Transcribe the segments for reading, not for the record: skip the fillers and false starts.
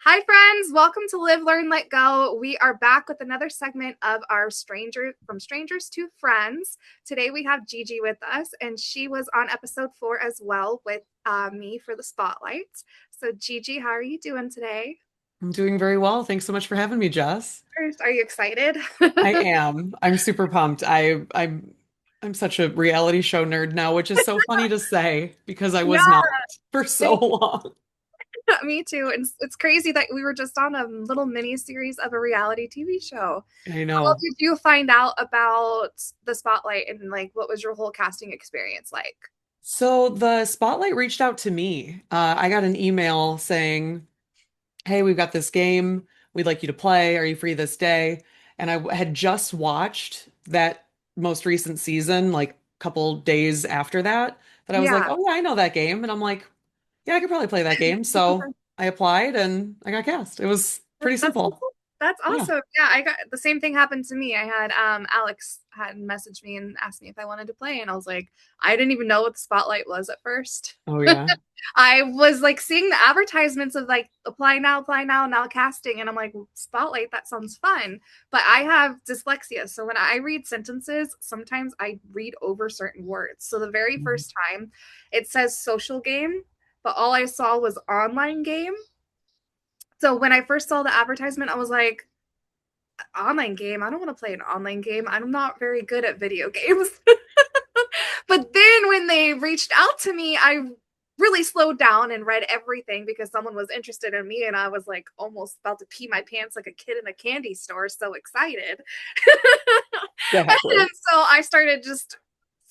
Hi, friends. Welcome to Live, Learn, Let Go. We are back with another segment of our From Strangers to Friends. Today we have Gigi with us, and she was on episode 4 as well with me for the spotlight. So, Gigi, how are you doing today? I'm doing very well. Thanks so much for having me, Jess. First, are you excited? I am. I'm super pumped. I'm such a reality show nerd now, which is so funny to say because I was Yeah, not for so long. me too. And it's crazy that we were just on a little mini series of a reality TV show. I How know. did you find out about the spotlight and like what was your whole casting experience like? So the Spotlight reached out to me. I got an email saying, "Hey, we've got this game. We'd like you to play. Are you free this day?" And I had just watched that most recent season, like a couple days after that, that I was like, Yeah. "Oh yeah, I know that game." And I'm like, yeah, I could probably play that game. So I applied and I got cast. It was pretty That's so simple. cool. That's Yeah. awesome. Yeah, I got the same thing happened to me. I had Alex had messaged me and asked me if I wanted to play, and I was like, I didn't even know what the spotlight was at first. Oh yeah. I was like seeing the advertisements of like apply now, now casting, and I'm like, spotlight, that sounds fun. But I have dyslexia, so when I read sentences, sometimes I read over certain words. So the very Mhm. first time it says social game, but all I saw was online game. So when I first saw the advertisement, I was like, online game? I don't want to play an online game. I'm not very good at video games. But then when they reached out to me, I really slowed down and read everything because someone was interested in me and I was like almost about to pee my pants like a kid in a candy store, so excited. Exactly. And so I started just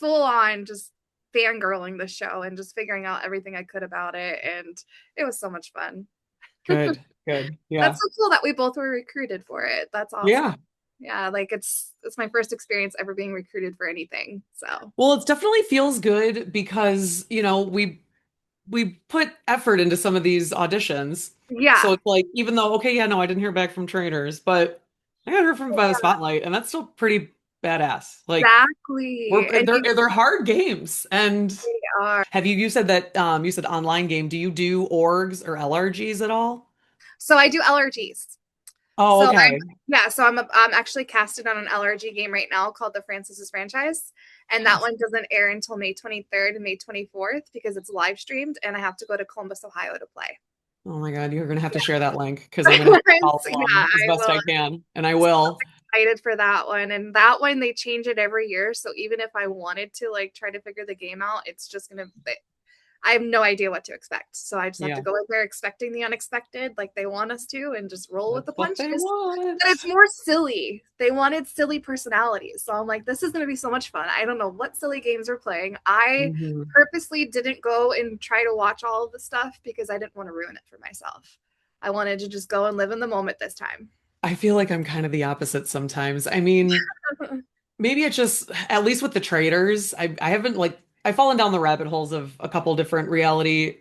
full on just fangirling the show and just figuring out everything I could about it. And it was so much fun. Good. Good. That's Yeah. so cool that we both were recruited for it. That's awesome. Yeah. Yeah, like it's my first experience ever being recruited for anything. So, Well, it definitely feels good because, we put effort into some of these auditions. So yeah. it's like, even though, okay, yeah, no, I didn't hear back from trainers, but I got heard from by the Spotlight, and that's still pretty badass. Like Exactly. And they're hard games. And they are. you said that you said online game. Do you do orgs or LRGs at all? So I do LRGs. Oh, So okay. I'm actually casted on an LRG game right now called the Francis's Franchise. And that Yes. one doesn't air until May 23rd and May 24th because it's live streamed and I have to go to Columbus, Ohio to play. Oh my God, you're gonna have to share that link because I'm gonna have to follow Yeah, along as I best will. I can, and I So will. excited for that one. And that one they change it every year. So even if I wanted to like try to figure the game out, it's just gonna I have no idea what to expect. So I just have to Yeah, go in there expecting the unexpected, like they want us to, and just roll with that's the what they punches. But it's want. more silly. They wanted silly personalities. So I'm like, this is going to be so much fun. I don't know what silly games we're playing. I Mhm. purposely didn't go and try to watch all of the stuff because I didn't want to ruin it for myself. I wanted to just go and live in the moment this time. I feel like I'm kind of the opposite sometimes. I mean, maybe it's just at least with the traders, I haven't like I've fallen down the rabbit holes of a couple different reality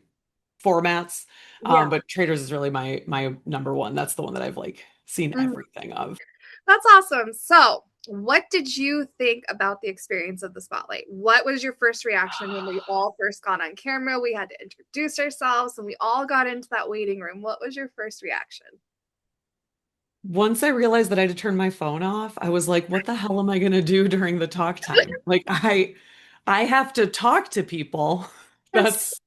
formats. Yeah, But traders is really my number one. That's the one that I've like seen mhm. everything of. That's awesome. So, what did you think about the experience of the spotlight? What was your first reaction when we all first got on camera? We had to introduce ourselves and we all got into that waiting room. What was your first reaction? Once I realized that I had to turn my phone off, I was like, what the hell am I going to do during the talk time? Like I have to talk to people. Yes,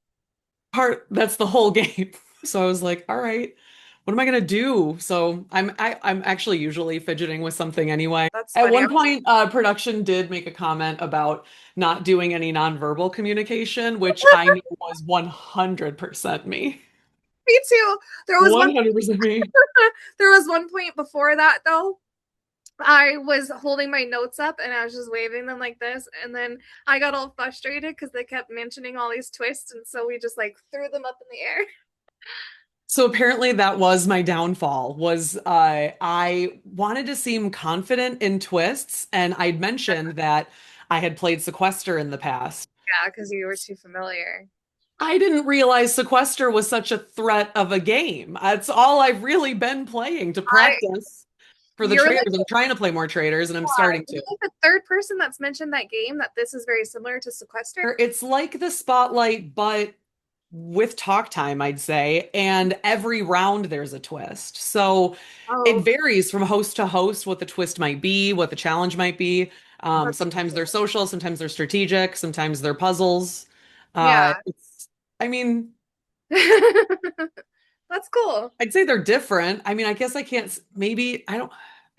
That's the whole game. So I was like, all right, what am I going to do? So I'm actually usually fidgeting with something anyway. that's At funny. one point, production did make a comment about not doing any nonverbal communication, which I knew was 100% me. Me too. There was one 100% me. there was one point before that though. I was holding my notes up and I was just waving them like this. And then I got all frustrated because they kept mentioning all these twists. And so we just like threw them up in the air. So apparently that was my downfall was I wanted to seem confident in twists and I'd mentioned that I had played Sequester in the past. Yeah, because you were too familiar. I didn't realize Sequester was such a threat of a game. That's all I've really been playing to I practice for the you're like traders. I'm trying to play more traders and I'm yeah, starting you're to. like the third person that's mentioned that game that this is very similar to Sequester. It's like the Spotlight, but with talk time, I'd say, and every round there's a twist. So it Oh, varies from host to host what the twist might be, what the challenge might be. that's Sometimes they're social, sometimes they're strategic, sometimes they're puzzles. yeah. I mean, That's cool. I'd say they're different. I mean, I guess I can't, maybe, I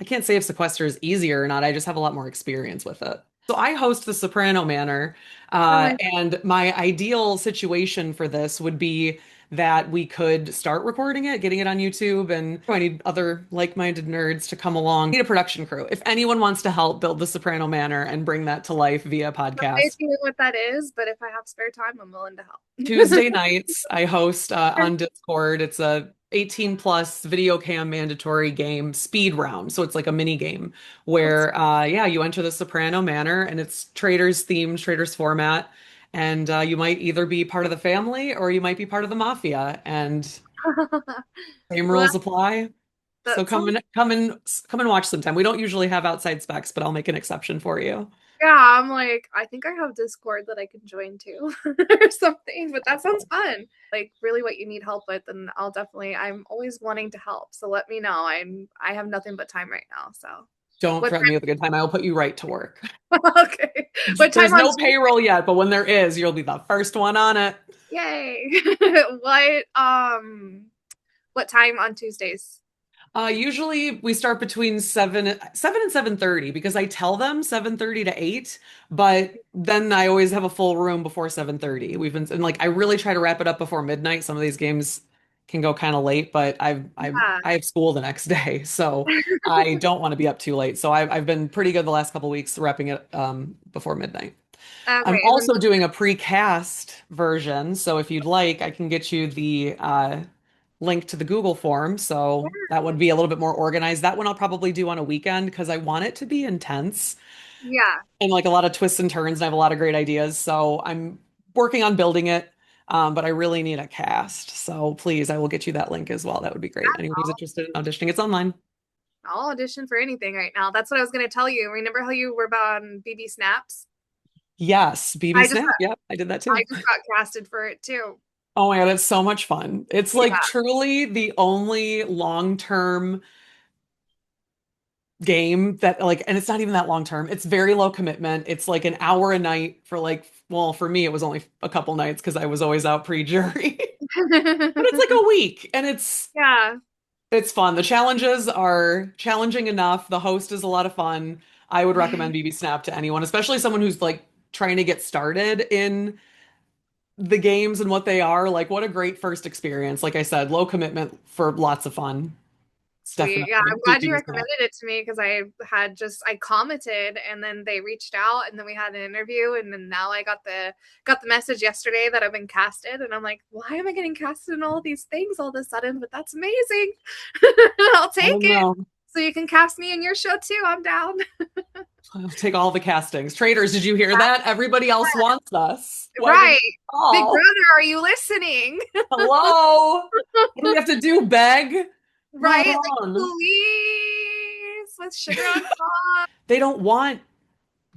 can't say if sequester is easier or not. I just have a lot more experience with it. So I host the Soprano Manor, Oh my, and my ideal situation for this would be that we could start recording it, getting it on YouTube, and I need other like-minded nerds to come along. I need a production crew. If anyone wants to help build the Soprano Manor and bring that to life via no podcast, idea what that is, but if I have spare time, I'm willing to help. Tuesday nights, I host on Discord. It's a 18 plus video cam mandatory game speed round. So it's like a mini game That's where, yeah, you enter the Soprano Manor and it's traders themed, traders format. And you might either be part of the family or you might be part of the mafia. And same well, rules apply. So that sounds come and watch sometime. We don't usually have outside specs, but I'll make an exception for you. yeah, I'm like, I think I have Discord that I can join too or something, but that sounds fun. Like really what you need help with, and I'll definitely I'm always wanting to help. So let me know. I have nothing but time right now. So Don't what threaten me with a good time. I will put you right to work. time? Okay. What time There's on no Tuesday? payroll yet, but when there is, you'll be the first one on it. Yay. What time on Tuesdays? Usually we start between 7 and 7:30 because I tell them 7:30 to 8, but then I always have a full room before 7:30. We've been and like I really try to wrap it up before midnight. Some of these games can go kind of late, but Yeah. I have school the next day, so I don't want to be up too late. So I've been pretty good the last couple weeks wrapping it before midnight. I'm Okay, and then also doing a precast version, so if you'd like, I can get you the link to the Google form. So that would be a little bit more organized. That one I'll probably do on a weekend because I want it to be intense yeah. and like a lot of twists and turns, and I have a lot of great ideas. So I'm working on building it, but I really need a cast. So please, I will get you that link as well. That would be great. Anyone who's interested in auditioning, it's online. I'll audition for anything right now. That's what I was going to tell you. Remember how you were on BB Snaps? Yes, BB I just Snap. Yep, I did that I too. just got casted for it too. Oh my God, it's so much fun. It's like Yeah. truly the only long-term game that like, and it's not even that long term. It's very low commitment. It's like an hour a night for like, well, for me, it was only a couple nights because I was always out pre-jury. But it's like a week and Yeah. it's fun. The challenges are challenging enough. The host is a lot of fun. I would recommend BB Snap to anyone, especially someone who's like trying to get started in the games and what they are. Like, what a great first experience. Like I said, low commitment for lots of fun. Sweet. Yeah, Definitely I'm do glad you BB Snap. recommended it to me because I commented and then they reached out and then we had an interview and then now I got the message yesterday that I've been casted and I'm like, why am I getting casted in all these things all of a sudden? But that's amazing. I'll I take don't it. know. So you can cast me in your show too. I'm down. I'll take all the castings. Traders, did you hear that? Everybody else wants us. Why didn't Right. you Big call? brother, are you listening? Hello? What do we have to do? Beg? Come Right? Like, on. please, with sugar on top. They don't want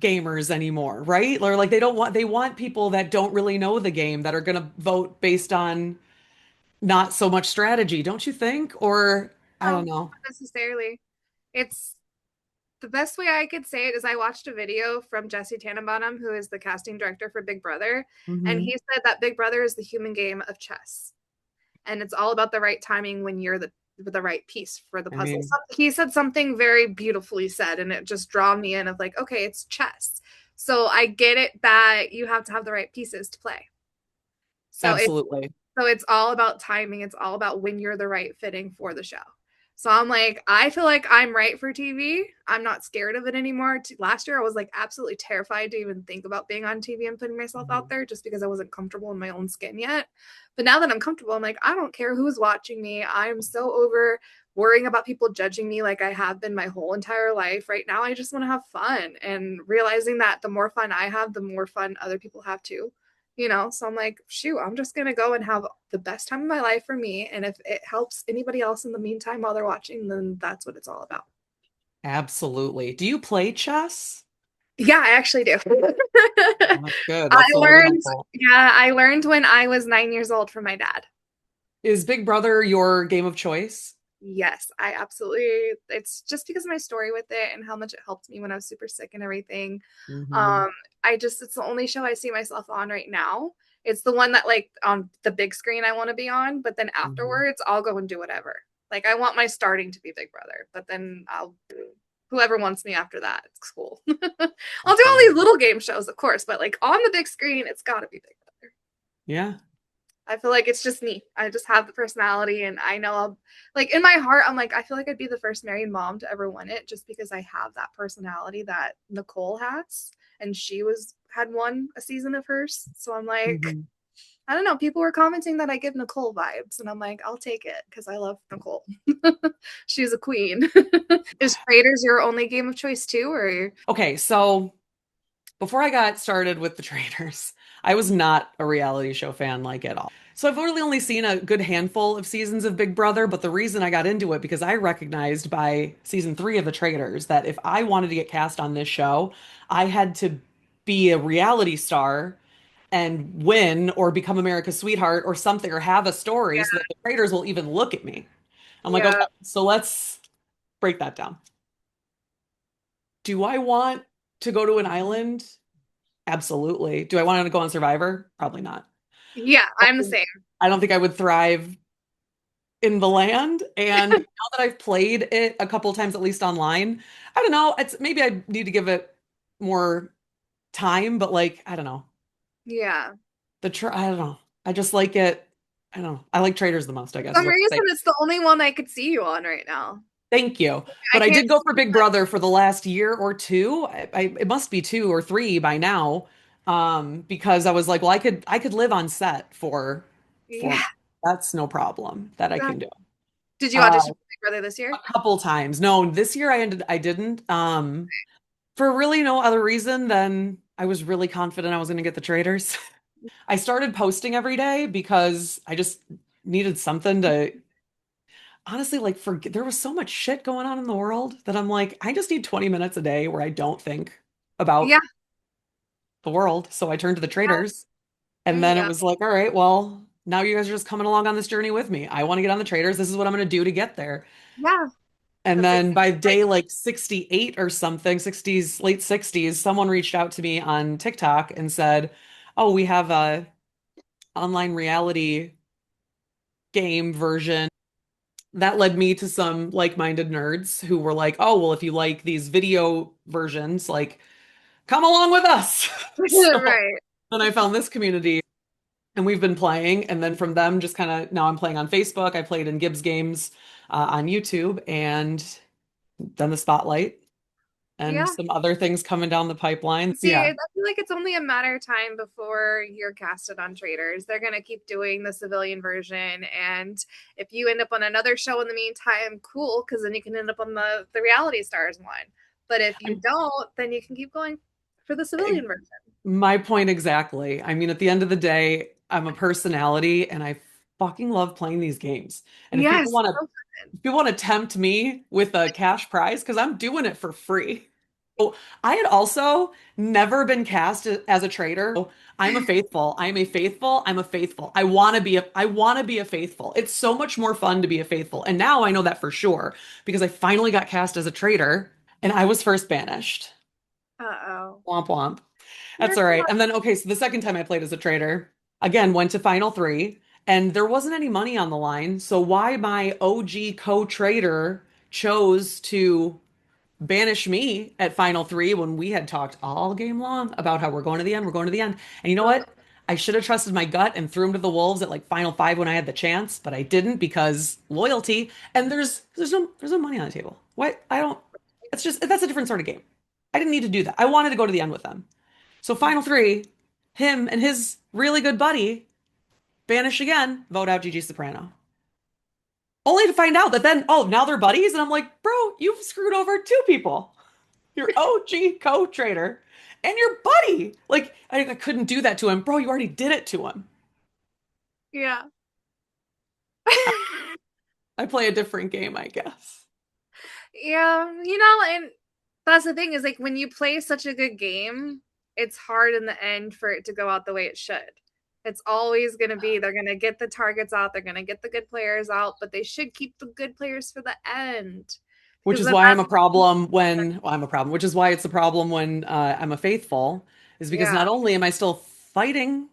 gamers anymore, right? Or like they want people that don't really know the game that are gonna vote based on not so much strategy, don't you think? Or I No, don't not know. necessarily. It's the best way I could say it is I watched a video from Jesse Tannenbaum, who is the casting director for Big Brother, and Hmm. he said that Big Brother is the human game of chess, and it's all about the right timing when you're the right piece for the I puzzle. mean, He said something very beautifully said, and it just draw me in of like, okay, it's chess. So I get it that you have to have the right pieces to play. So it absolutely. so it's all about timing. It's all about when you're the right fitting for the show. So I'm like, I feel like I'm right for TV. I'm not scared of it anymore. Last year, I was like absolutely terrified to even think about being on TV and putting myself out Mhm. there just because I wasn't comfortable in my own skin yet. But now that I'm comfortable, I'm like, I don't care who's watching me. I'm so over worrying about people judging me like I have been my whole entire life. Right now, I just want to have fun and realizing that the more fun I have, the more fun other people have too. So I'm like, shoot, I'm just gonna go and have the best time of my life for me. And if it helps anybody else in the meantime while they're watching, then that's what it's all about. Absolutely. Do you play chess? Yeah, I actually do. Oh, that's good. I That's really learned, helpful. yeah, I learned when I was 9 years old from my dad. Is Big Brother your game of choice? Yes, I absolutely, it's just because of my story with it and how much it helped me when I was super sick and everything. Hmm. Um, it's the only show I see myself on right now. It's the one that like on the big screen I want to be on, but then Hmm. afterwards I'll go and do whatever. Like I want my starting to be Big Brother, but then I'll whoever wants me after that, it's cool. I'll do all these Absolutely. little game shows, of course, but like on the big screen, it's got to be Big Brother. Yeah. I feel like it's just me. I just have the personality, and I know I'll like in my heart, I'm like, I feel like I'd be the first married mom to ever win it just because I have that personality that Nicole has. And she had won a season of hers. So I'm like, Hmm. I don't know. People were commenting that I give Nicole vibes, and I'm like, I'll take it because I love Nicole. She's a queen. Is Traders your only game of choice too, or Okay, so before I got started with the trainers, I was not a reality show fan like at all. So I've really only seen a good handful of seasons of Big Brother, but the reason I got into it because I recognized by season 3 of The Traitors that if I wanted to get cast on this show, I had to be a reality star and win or become America's sweetheart or something or have a story so that the traitors will even look at me. I'm like, yeah, okay, so let's break that down. Do I want to go to an island? Absolutely. Do I want to go on Survivor? Probably not. yeah, I'm the same. I don't think I would thrive in the land. And now that I've played it a couple times, at least online, I don't know. It's maybe I need to give it more time, but like, I don't know. Yeah. I don't know. I just like it. I don't know. I like Traders the most, I For guess is some what I'm reason, saying. it's the only one I could see you on right now. Thank you. I But I can't did go for see Big Brother for the last year or two. It must be 2 or 3 by now. Because I was like, well, I could live on set for yeah. that's no problem that I can do. Did you Uh, audition for Big Brother this year? a couple times. No, this year I didn't. For really no other reason than I was really confident I was going to get the traders. I started posting every day because I just needed something to honestly like forget. There was so much shit going on in the world that I'm like, I just need 20 minutes a day where I don't think Yeah. about the world. So I turned to the traders. There And you then it go. was like, all right, well, now you guys are just coming along on this journey with me. I want to get on the traders. This is what I'm going to do to get there. Yeah. And That's then by like day like 68 or something, 60s, late 60s, someone reached out to me on TikTok and said, "Oh, we have a online reality game version." That led me to some like-minded nerds who were like, "Oh, well, if you like these video versions, like come along with us." So right. then I found this community and we've been playing. And then from them, just kind of now I'm playing on Facebook. I played in Gibbs games on YouTube and then the Spotlight and Yeah. some other things coming down the pipeline. See, Yeah. I feel like it's only a matter of time before you're casted on Traders. They're gonna keep doing the civilian version, and if you end up on another show in the meantime, cool, because then you can end up on the reality stars one. But if you I'm, don't, then you can keep going for the eh, civilian version. my point exactly. I mean, at the end of the day, I'm a personality and I fucking love playing these games. And Yes. So if people want to tempt me with a cash prize, because I'm doing it for free. Oh, I had also never been cast as a traitor. I'm a faithful. I'm a faithful. I'm a faithful. I want to be a faithful. It's so much more fun to be a faithful. And now I know that for sure because I finally got cast as a traitor and I was first banished. uh-oh. Womp womp. That's You're all right. not. And then okay, so the second time I played as a traitor, again, went to final three and there wasn't any money on the line. So why my OG co-traitor chose to banish me at final three when we had talked all game long about how we're going to the end, we're going to the end. And you know Oh, what? I should have trusted my gut and threw him to the wolves at like final five when I had the chance, but I didn't because loyalty. And there's no money on the table. What? I don't. It's just that's a different sort of game. I didn't need to do that. I wanted to go to the end with them. So final three, him and his really good buddy banish again, vote out Gigi Soprano. Only to find out that then, oh, now they're buddies. And I'm like, bro, you've screwed over 2 people. Your OG co-trader and your buddy. Like, I couldn't do that to him. Bro, you already did it to him. yeah. I play a different game, I guess. Yeah, and that's the thing is like when you play such a good game, it's hard in the end for it to go out the way it should. It's always going to be they're going to get the targets out, they're going to get the good players out, but they should keep the good players for the end Which because is then why I'm a that's problem when well, I'm a problem, which is why it's a problem when I'm a faithful, is because yeah, not only am I still fighting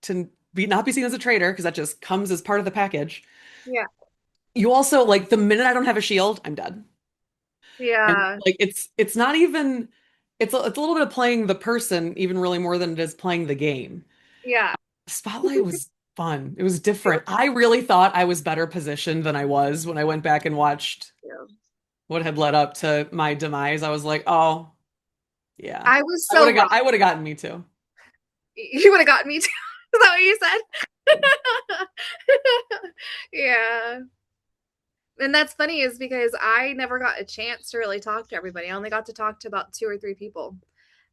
to be not be seen as a traitor, because that just comes as part of the package, yeah, you also like the minute I don't have a shield, I'm dead. And yeah, like it's not even it's a little bit of playing the person even really more than it is playing the game. yeah. Spotlight was fun. It was It different. was I really thought I was better positioned than I was when I went back and watched yeah. what had led up to my demise. I was like, oh, yeah. I was so wrong. I would have gotten me too. You would have gotten me too. Is that what you said? Yeah. And that's funny is because I never got a chance to really talk to everybody. I only got to talk to about two or three people.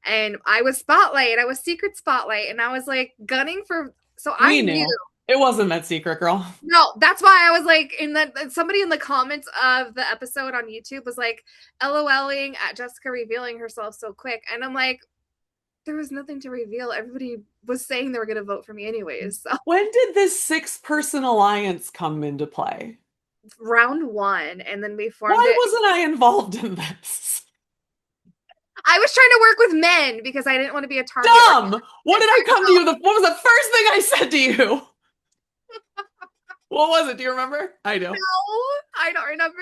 And I was spotlight, I was secret spotlight, and I was like gunning for so I We knew. knew. It wasn't that secret, girl. No, that's why I was like in the somebody in the comments of the episode on YouTube was like LOLing at Jessica revealing herself so quick. And I'm like, there was nothing to reveal. Everybody was saying they were gonna vote for me anyways. So When did this six-person alliance come into play? round one, and then we formed Why it. wasn't I involved in this? I was trying to work with men because I didn't want to be a target. Like Dumb. What did I come to you? What was the first thing I said to you? What was it? Do you remember? I do. no, I don't remember.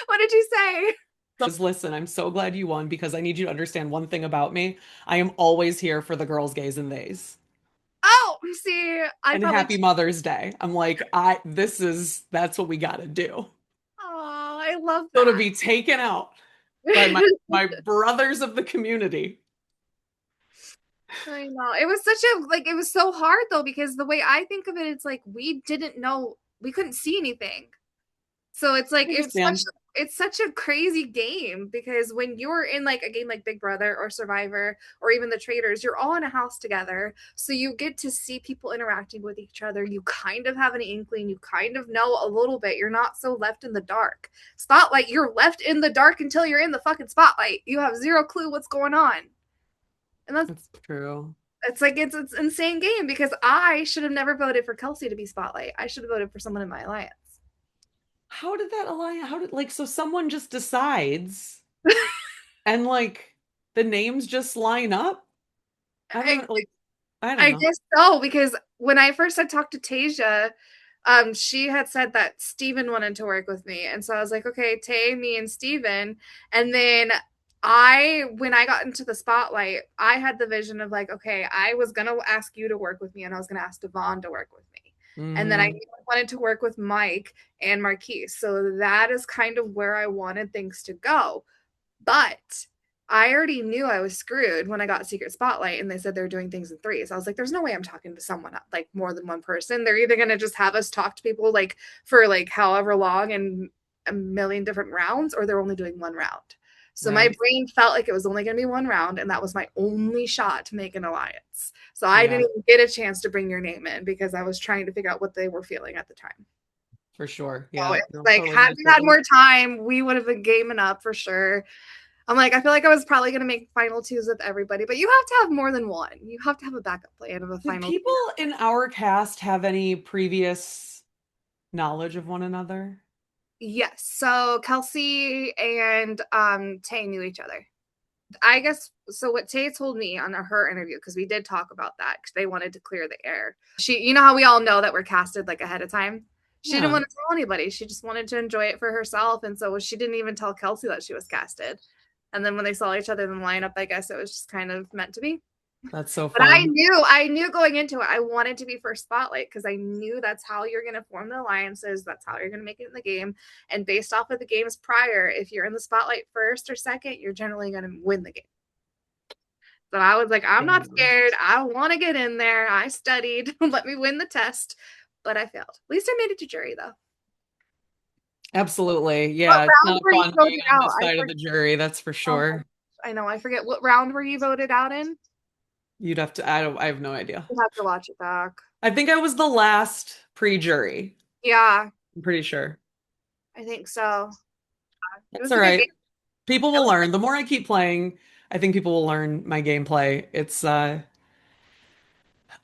What did you say? Says, listen, I'm so glad you won because I need you to understand one thing about me. I am always here for the girls, gays, and theys. Oh, see, I And probably. happy Mother's Day. I'm like, that's what we gotta do. Oh, I love So to that. be taken out by my brothers of the community. I know. It was such a like it was so hard though because the way I think of it, it's like we didn't know we couldn't see anything. So it's like I understand. it's such a crazy game because when you're in like a game like Big Brother or Survivor or even the Traders, you're all in a house together. So you get to see people interacting with each other. You kind of have an inkling, you kind of know a little bit. You're not so left in the dark. Spotlight, you're left in the dark until you're in the fucking spotlight. You have zero clue what's going on. And that's That's true. it's like it's an insane game because I should have never voted for Kelsey to be spotlight. I should have voted for someone in my alliance. How did that align? How did like so someone just decides and like the names just line up? I I, don't like I don't I know. guess so because when I first had talked to Tasia, she had said that Steven wanted to work with me, and so I was like, okay, Tay, me, and Steven. And then when I got into the spotlight, I had the vision of like, okay, I was gonna ask you to work with me, and I was gonna ask Devon to work with me, and then I Hmm. knew I wanted to work with Mike and Marquise, so that is kind of where I wanted things to go. But I already knew I was screwed when I got Secret Spotlight and they said they're doing things in threes. I was like, there's no way I'm talking to someone like more than one person. They're either going to just have us talk to people like for like however long and a million different rounds, or they're only doing one round. So my Right. brain felt like it was only going to be one round, and that was my only shot to make an alliance. So I Yeah, didn't even get a chance to bring your name in because I was trying to figure out what they were feeling at the time. for sure. So Yeah, it's no, like, totally had we had understandable. more time, we would have been gaming up for sure. I'm like, I feel like I was probably going to make final twos with everybody, but you have to have more than one. You have to have a backup plan of a Did final people two. in our cast have any previous knowledge of one another? Yes. So Kelsey and Tay knew each other. I guess so. What Tay told me on her interview, because we did talk about that, because they wanted to clear the air. You know how we all know that we're casted like ahead of time. She didn't Yeah, want to tell anybody. She just wanted to enjoy it for herself, and so she didn't even tell Kelsey that she was casted. And then when they saw each other in the lineup, I guess it was just kind of meant to be. that's so But fun. I knew going into it, I wanted to be first spotlight because I knew that's how you're going to form the alliances. That's how you're going to make it in the game. And based off of the games prior, if you're in the spotlight first or second, you're generally going to win the game. So I was like, I'm not Yeah. scared. I want to get in there. I studied. Let me win the test. But I failed. At least I made it to jury though. Absolutely. What Yeah, it's round not were you fun being voted on out? this side of the jury, that's for Oh, sure. I know. I forget what round were you voted out in? You'd have to, I have no idea. We'll have to watch it back. I think I was the last pre-jury. Yeah, I'm pretty sure. I think so. It That's was all a good game. right. People will learn. The more I keep playing, I think people will learn my gameplay. It's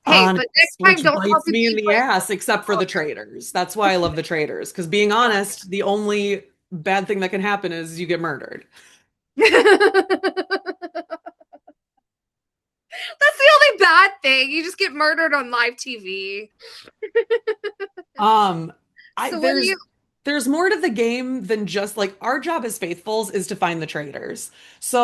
Hey, but next honest, time which don't tell bites people me in you the play ass, except for the traders. That's why I love the traders. Because being honest, the only bad thing that can happen is you get murdered. That's the only bad thing. You just get murdered on live TV. Um, I So what do you there's more to the game than just like our job as faithfuls is to find the traitors.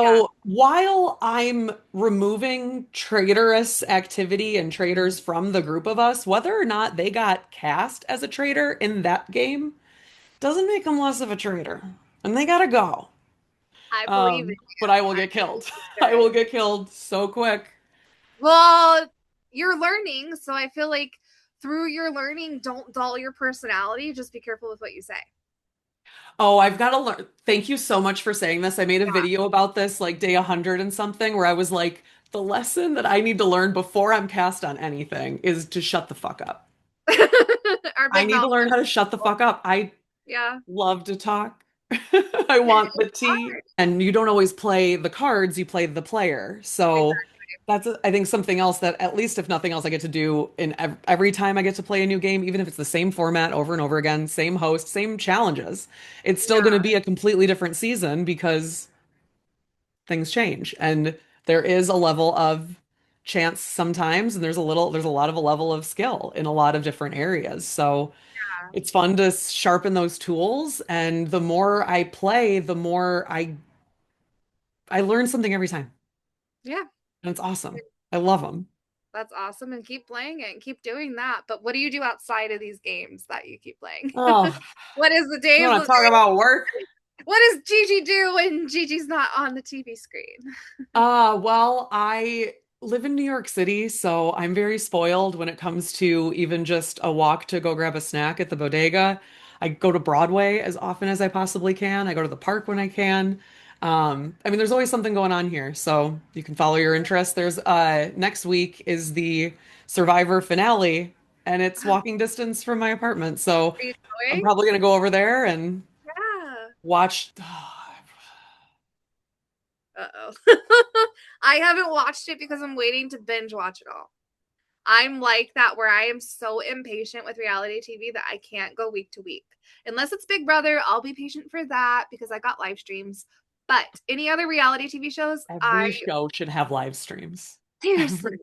Yeah, So while I'm removing traitorous activity and traitors from the group of us, whether or not they got cast as a traitor in that game doesn't make them less of a traitor. And they gotta go. I believe in But I you. will I get killed. believe I good. will get killed so quick. Well, you're learning, so I feel like through your learning, don't dull your personality. Just be careful with what you say. Oh, I've got to learn. Thank you so much for saying this. I made a video about this like day 100 and something where I was like, the lesson that I need to learn before I'm cast on anything is to shut the fuck up. Yeah. Our I big need to mouth. learn how to shut the fuck up. I Yeah. love to talk. I want the tea. Hard. And you don't always play the cards, you play the player. So Exactly. that's, I think, something else that, at least if nothing else, I get to do in every time I get to play a new game, even if it's the same format over and over again, same host, same challenges. It's still going to Yeah. be a completely different season because things change. And there is a level of chance sometimes, and there's a lot of a level of skill in a lot of different areas. So it's fun to sharpen those tools, and the more I play, the more I learn something every time. Yeah. And it's awesome. I love them. That's awesome. And keep playing it and keep doing that. But what do you do outside of these games that you keep playing? Oh, What is the you days want of to talk about work? what does Gigi do when Gigi's not on the TV screen? Well, I live in New York City, so I'm very spoiled when it comes to even just a walk to go grab a snack at the bodega. I go to Broadway as often as I possibly can. I go to the park when I can. I mean, there's always something going on here, so you can follow your interests. There's next week is the Survivor finale, and it's Are walking distance from my apartment. So you I'm going? probably gonna go over there and Yeah. watch. Uh-oh. I haven't watched it because I'm waiting to binge watch it all. I'm like that where I am so impatient with reality TV that I can't go week to week. Unless it's Big Brother, I'll be patient for that because I got live streams. But any other reality TV shows, I Every show should have live streams. seriously. Every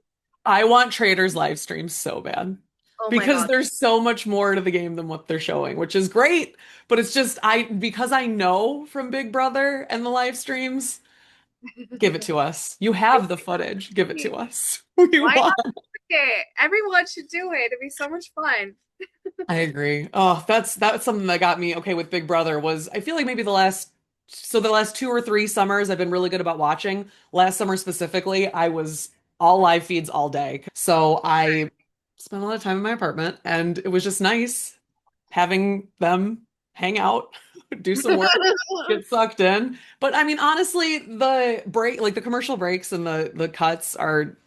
I want traders live streams so bad Oh my because God. there's so much more to the game than what they're showing, which is great. But it's just because I know from Big Brother and the live streams, give it to us. You have the footage. Give it to us. We Why want. not pick it? Everyone should do it. It'd be so much fun. I agree. Oh, that's something that got me okay with Big Brother was I feel like maybe the last 2 or 3 summers I've been really good about watching. Last summer specifically, I was all live feeds all day. So I spent a lot of time in my apartment and it was just nice having them hang out, do some work, get sucked in. But I mean, honestly, the break, like the commercial breaks and the cuts are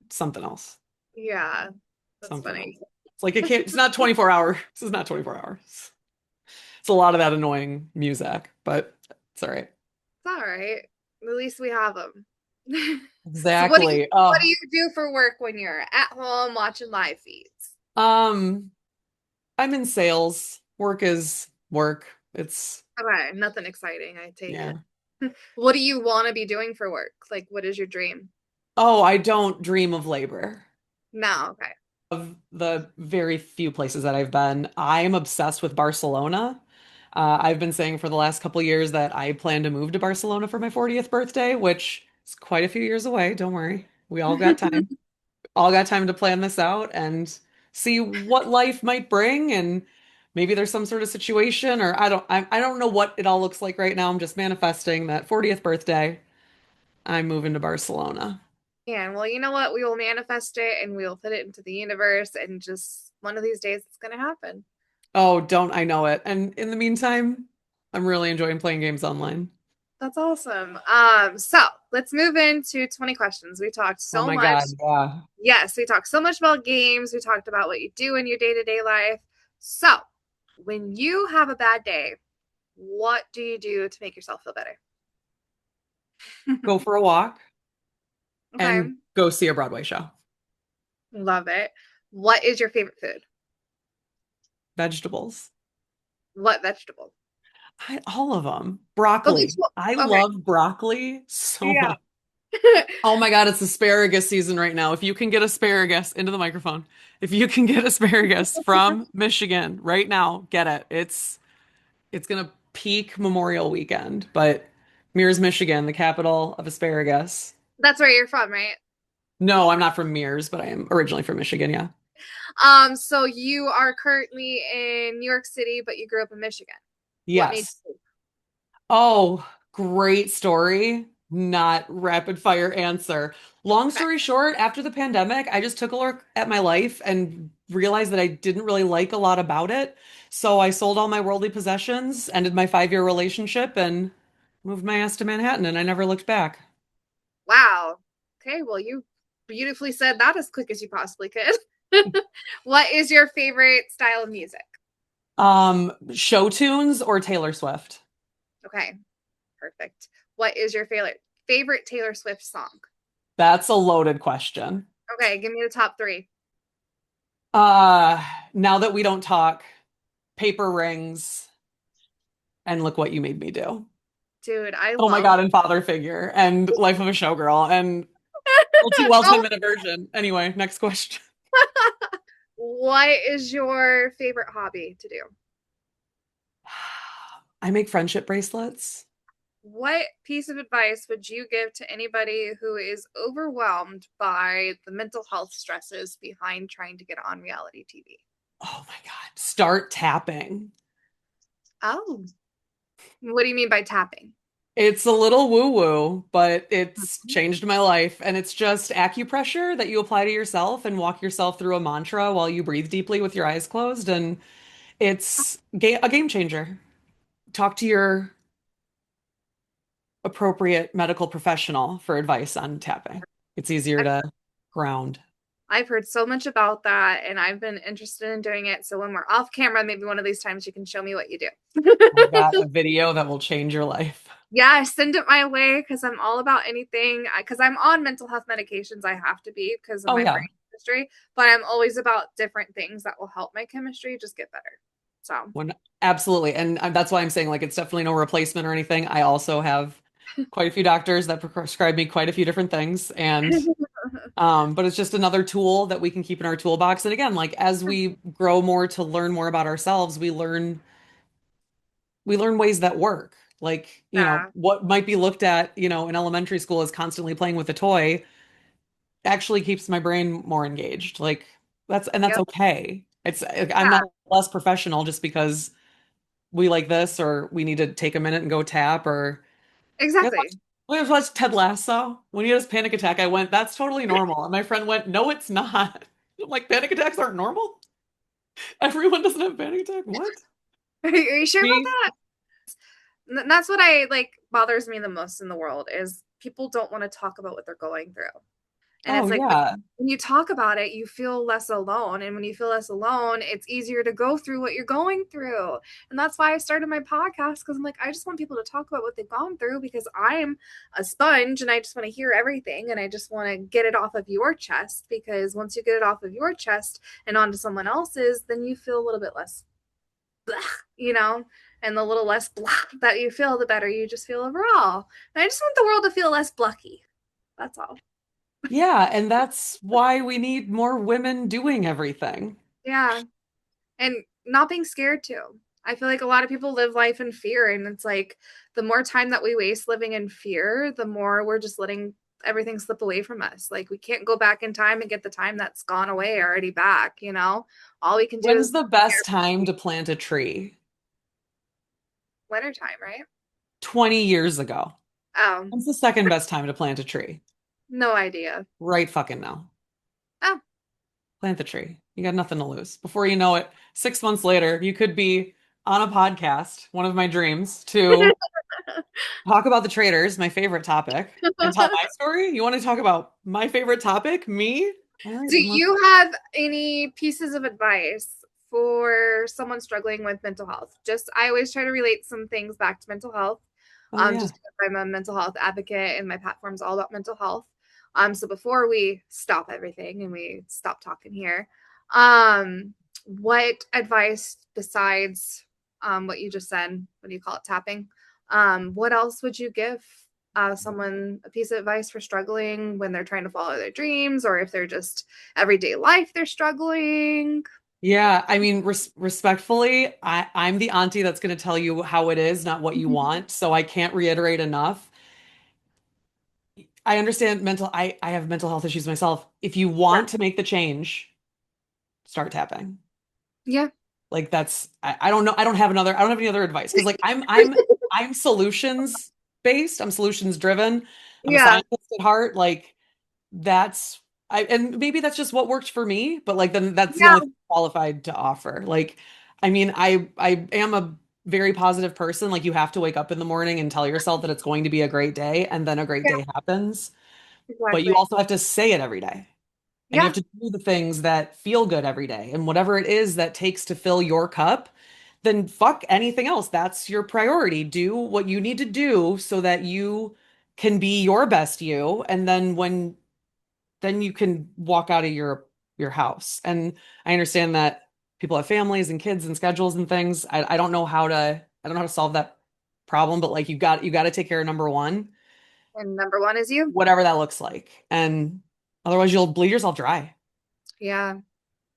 something else. Yeah, that's Something else. funny. It's like it can't, it's not 24 hour. This is not 24 hours. It's a lot of that annoying music, but it's all right. It's all right. At least we have them. So Exactly. what do you do for work when you're at home watching live feeds? Um, I'm in sales. Work is work. It's Okay, nothing exciting, I take yeah. it. What do you want to be doing for work? Like, what is your dream? Oh, I don't dream of labor. No, okay. Of the very few places that I've been, I am obsessed with Barcelona. I've been saying for the last couple years that I plan to move to Barcelona for my 40th birthday, which is quite a few years away. Don't worry. We all got time. All got time to plan this out and see what life might bring, and maybe there's some sort of situation, or I don't know what it all looks like right now. I'm just manifesting that 40th birthday, I'm moving to Barcelona. And well, you know what? We will manifest it and we'll put it into the universe, and just one of these days it's going to happen. Oh, don't I know it. And in the meantime, I'm really enjoying playing games online. That's awesome. So let's move into 20 questions. We talked Oh so my much. God, yeah. Yes, we talked so much about games. We talked about what you do in your day-to-day life. So when you have a bad day, what do you do to make yourself feel better? go for a walk, Okay. and go see a Broadway show. Love it. What is your favorite food? Vegetables. What vegetable? All of them. Okay, Broccoli. so, I okay. love broccoli so Yeah. much. Oh my God, it's asparagus season right now. If you can get asparagus into the microphone, if you can get asparagus from Michigan right now, get it. It's gonna peak Memorial Weekend, but Mears, Michigan, the capital of asparagus. That's where you're from, right? No, I'm not from Mears, but I am originally from Michigan, yeah. So you are currently in New York City, but you grew up in Michigan. What made Yes. you? Oh, great story. Not rapid fire answer. Long Okay. story short, after the pandemic, I just took a look at my life and realized that I didn't really like a lot about it. So I sold all my worldly possessions, ended my 5-year relationship, and moved my ass to Manhattan, and I never looked back. Wow. Okay, well, you beautifully said that as quick as you possibly could. What is your favorite style of music? Show tunes or Taylor Swift? Okay, perfect. What is your favorite Taylor Swift song? That's a loaded question. Okay, give me the top three. Uh, Now that we don't talk, Paper Rings, and Look What You Made Me Do. Dude, I Oh my love. God, and Father Figure and Life of a Showgirl and All Too Well Oh, 10-minute version. Anyway, next question. what is your favorite hobby to do? I make friendship bracelets. What piece of advice would you give to anybody who is overwhelmed by the mental health stresses behind trying to get on reality TV? Oh my God. Start tapping. Oh, what do you mean by tapping? It's a little woo-woo, but it's Mhm. changed my life. And it's just acupressure that you apply to yourself and walk yourself through a mantra while you breathe deeply with your eyes closed. And it's a game changer. Talk to your appropriate medical professional for advice on tapping. It's easier I've, to ground. I've heard so much about that and I've been interested in doing it. So when we're off camera, maybe one of these times you can show me what you I got do. a video that will change your life. Yeah, send it my way because I'm all about anything. Because I'm on mental health medications, I have to be because of Oh my yeah. brain chemistry. But I'm always about different things that will help my chemistry just get better. So, One absolutely. And that's why I'm saying like it's definitely no replacement or anything. I also have quite a few doctors that prescribe me quite a few different things and but it's just another tool that we can keep in our toolbox. And again, like as we grow more to learn more about ourselves, we learn ways that work. Like, yeah, what might be looked at, in elementary school as constantly playing with a toy actually keeps my brain more engaged. Like that's yep, okay. I'm yeah, not less professional just because we like this or we need to take a minute and go tap or you guys exactly. watch Ted Lasso. When he has panic attack, I went, that's totally normal. And my friend went, no, it's not. I'm like, panic attacks aren't normal? Everyone doesn't have panic attack. What? Are you sure about Me? that? That's what I like bothers me the most in the world is people don't want to talk about what they're going through. And Oh it's like yeah. when you talk about it, you feel less alone. And when you feel less alone, it's easier to go through what you're going through. And that's why I started my podcast because I'm like, I just want people to talk about what they've gone through because I'm a sponge and I just want to hear everything and I just want to get it off of your chest because once you get it off of your chest and onto someone else's, then you feel a little bit less, blah, you know, and the little less blah that you feel, the better you just feel overall. And I just want the world to feel less blucky. That's all. Yeah, and that's why we need more women doing everything. Yeah. And not being scared too. I feel like a lot of people live life in fear, and it's like the more time that we waste living in fear, the more we're just letting everything slip away from us. Like we can't go back in time and get the time that's gone away already back, you know? All we can do When's is the best time to plant a tree? wintertime, right? 20 years ago. Oh, When's the second best time to plant a tree? no idea. Right fucking now. Oh, Plant the tree. You got nothing to lose. Before you know it, 6 months later, you could be on a podcast, one of my dreams, to talk about the traders, my favorite topic, and tell my story. You want to talk about my favorite topic, me? All right, do then let's. you have any pieces of advice for someone struggling with mental health? Just, I always try to relate some things back to mental health. Oh yeah. Just because I'm a mental health advocate and my platform's all about mental health. So before we stop everything and we stop talking here, what advice besides what you just said, what do you call it, tapping? What else would you give someone a piece of advice for struggling when they're trying to follow their dreams, or if they're just everyday life they're struggling? Yeah, I mean, respectfully, I'm the auntie that's going to tell you how it is, not what you want. So I can't reiterate enough. I understand I have mental health issues myself. If you Yeah. want to make the change, start tapping. Yeah. Like that's I don't know. I don't have any other advice because like I'm solutions based. I'm solutions driven. I'm a Yeah. scientist at heart. Like that's and maybe that's just what worked for me, but like then that's the only Yeah. thing I'm qualified to offer. Like I mean, I am a very positive person. Like you have to wake up in the morning and tell yourself that it's going to be a great day and then a great Yeah. day happens. But you Exactly. also have to say it every day. And you have Yeah. to do the things that feel good every day. And whatever it is that takes to fill your cup, then fuck anything else. That's your priority. Do what you need to do so that you can be your best you. And then you can walk out of your house. And I understand that people have families and kids and schedules and things. I don't know how to I don't know how to solve that problem, but like you got to take care of number one, And number one is you. whatever that looks like. And otherwise you'll bleed yourself dry. Yeah.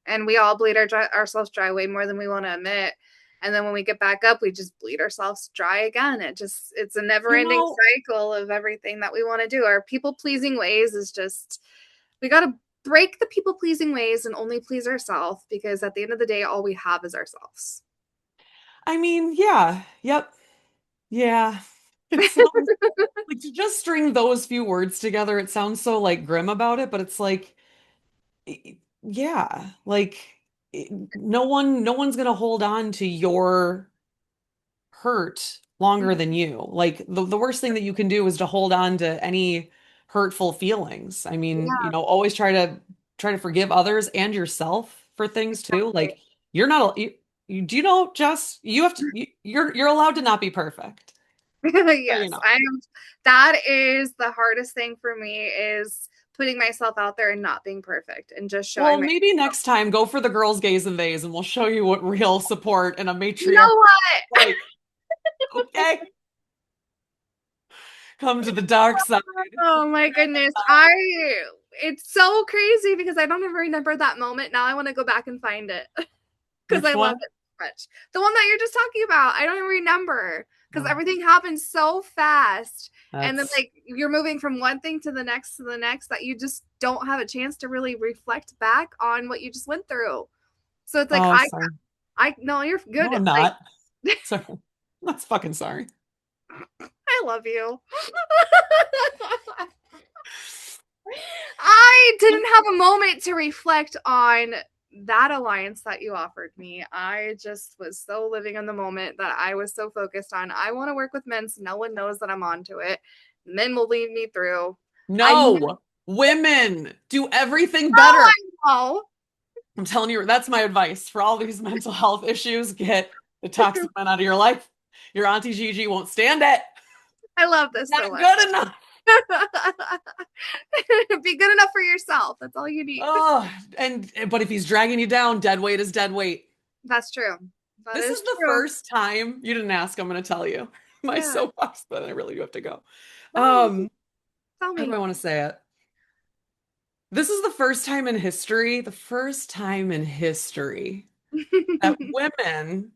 And we all bleed ourselves dry way more than we want to admit. And then when we get back up, we just bleed ourselves dry again. It's a never You ending know, cycle of everything that we want to do. Our people pleasing ways is just, we got to break the people pleasing ways and only please ourselves, because at the end of the day, all we have is ourselves. I mean, yeah, yep, yeah. It sounds like to just string those few words together, it sounds so like grim about it, but it's like, yeah, like no one's gonna hold on to your hurt longer than you. Like the worst thing that you can do is to hold on to any hurtful feelings. I mean, Yeah, always try to forgive others and yourself for things too. exactly. Like you're not do you know, Jess, you have to you're allowed to not be perfect. So you Yes, know. I am. That is the hardest thing for me, is putting myself out there and not being perfect and just showing Well, my. maybe next time go for the girls, gays, and theys, and we'll show you what real support and a You matriarch know what? like. Okay, come to the dark side. Oh my goodness. It's so crazy because I don't even remember that moment. Now I want to go back and find it because Which I love one? it so much. The one that you're just talking about, I don't even remember because Oh, everything happens so fast. And then that's like you're moving from one thing to the next that you just don't have a chance to really reflect back on what you just went through. So it's like oh, sorry. I no, you're No, good. I'm Like not. Sorry. That's fucking sorry. I love you. I didn't have a moment to reflect on that alliance that you offered me. I just was so living in the moment that I was so focused on, I want to work with men so no one knows that I'm onto it. Men will lead me through. I know, No, women do everything better. I know. I'm telling you, that's my advice for all these mental health issues. Get the toxic men out of your life. Your auntie Gigi won't stand it. I love this so Not much. good enough. Be good enough for yourself. That's all you need. Oh, and but if he's dragging you down, dead weight is dead weight. That's true. That This is is the true. first time you didn't ask. I'm going to tell you my Yeah. soapbox, but I really do have to go. No, tell How do I me. want to say it? This is the first time in history, the first time in history that women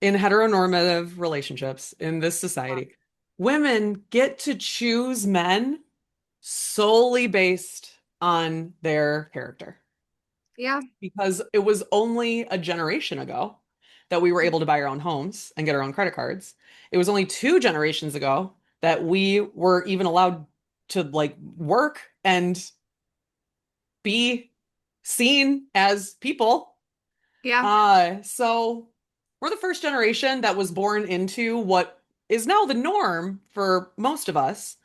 in heteronormative relationships in this society, women get to choose men solely based on their character. Yeah. Because it was only a generation ago that we were able to buy our own homes and get our own credit cards. It was only two generations ago that we were even allowed to like work and be seen as people. Yeah. So we're the first generation that was born into what is now the norm for most of us.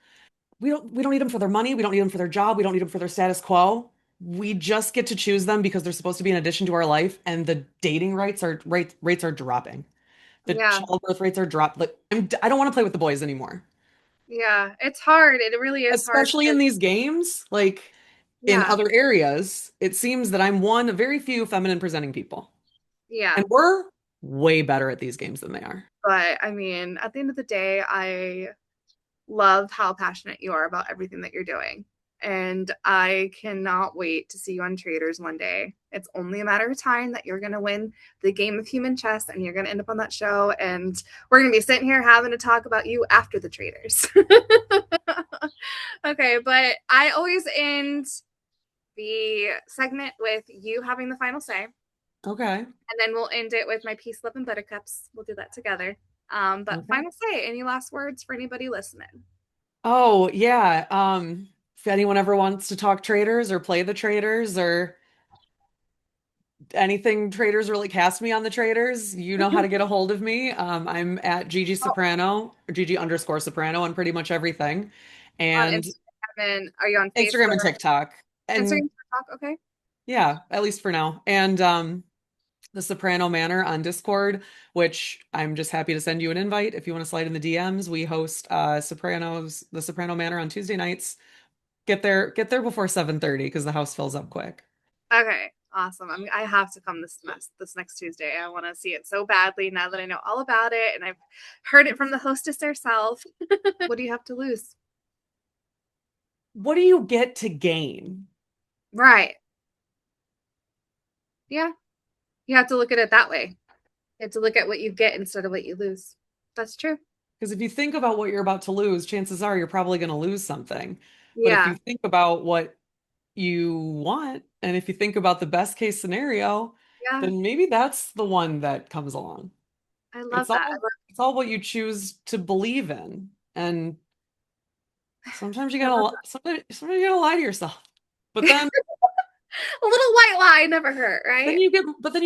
We don't need them for their money, we don't need them for their job, we don't need them for their status quo. We just get to choose them because they're supposed to be an addition to our life, and the dating rates are dropping. The Yeah. childbirth rates are dropped. Like I don't want to play with the boys anymore. Yeah, it's hard. It really is hard Especially in because, these games, like in yeah, other areas, it seems that I'm one of very few feminine presenting people. yeah. And we're way better at these games than they are. But I mean, at the end of the day, I love how passionate you are about everything that you're doing. And I cannot wait to see you on Traders one day. It's only a matter of time that you're going to win the game of human chess and you're going to end up on that show. And we're going to be sitting here having to talk about you after the Traders. Okay, but I always end the segment with you having the final say. Okay. And then we'll end it with my peace, love, and buttercups. We'll do that together. But Okay. final say, any last words for anybody listening? Oh, yeah. If anyone ever wants to talk traders or play the traders or anything traders really cast me on the traders, you know how to get a hold of me. I'm at Gigi Oh, Soprano or Gigi underscore Soprano on pretty much everything. on And Instagram and are you on Instagram Facebook? and TikTok. Instagram, And TikTok, okay. yeah, at least for now. And the Soprano Manor on Discord, which I'm just happy to send you an invite if you want to slide in the DMs. We host the Soprano Manor on Tuesday nights. Get there before 7:30 because the house fills up quick. Okay, awesome. I have to come this next Tuesday. I want to see it so badly now that I know all about it and I've heard it from the hostess herself. What do you have to lose? What do you get to gain? Right. Yeah. You have to look at it that way. You have to look at what you get instead of what you lose. That's true. Because if you think about what you're about to lose, chances are you're probably going to lose something. But if you Yeah. think about what you want, and if you think about the best case scenario, Yeah. then maybe that's the one that comes along. I love It's that. all it's all what you choose to believe in. And I love that. sometimes you gotta lie to yourself. But then A little white lie never hurt, then right? you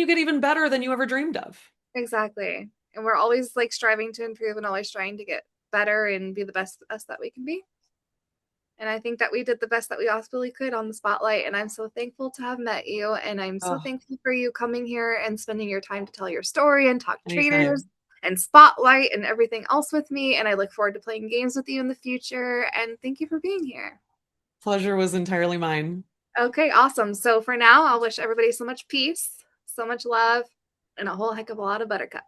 get even better than you ever dreamed of. Exactly. And we're always like striving to improve and always trying to get better and be the best us that we can be. And I think that we did the best that we possibly could on the spotlight. And I'm so thankful to have met you. And I'm so Oh, thankful for you coming here and spending your time to tell your story and talk traders anytime. and spotlight and everything else with me. And I look forward to playing games with you in the future. And thank you for being here. Pleasure was entirely mine. Okay, awesome. So for now, I'll wish everybody so much peace, so much love, and a whole heck of a lot of buttercup.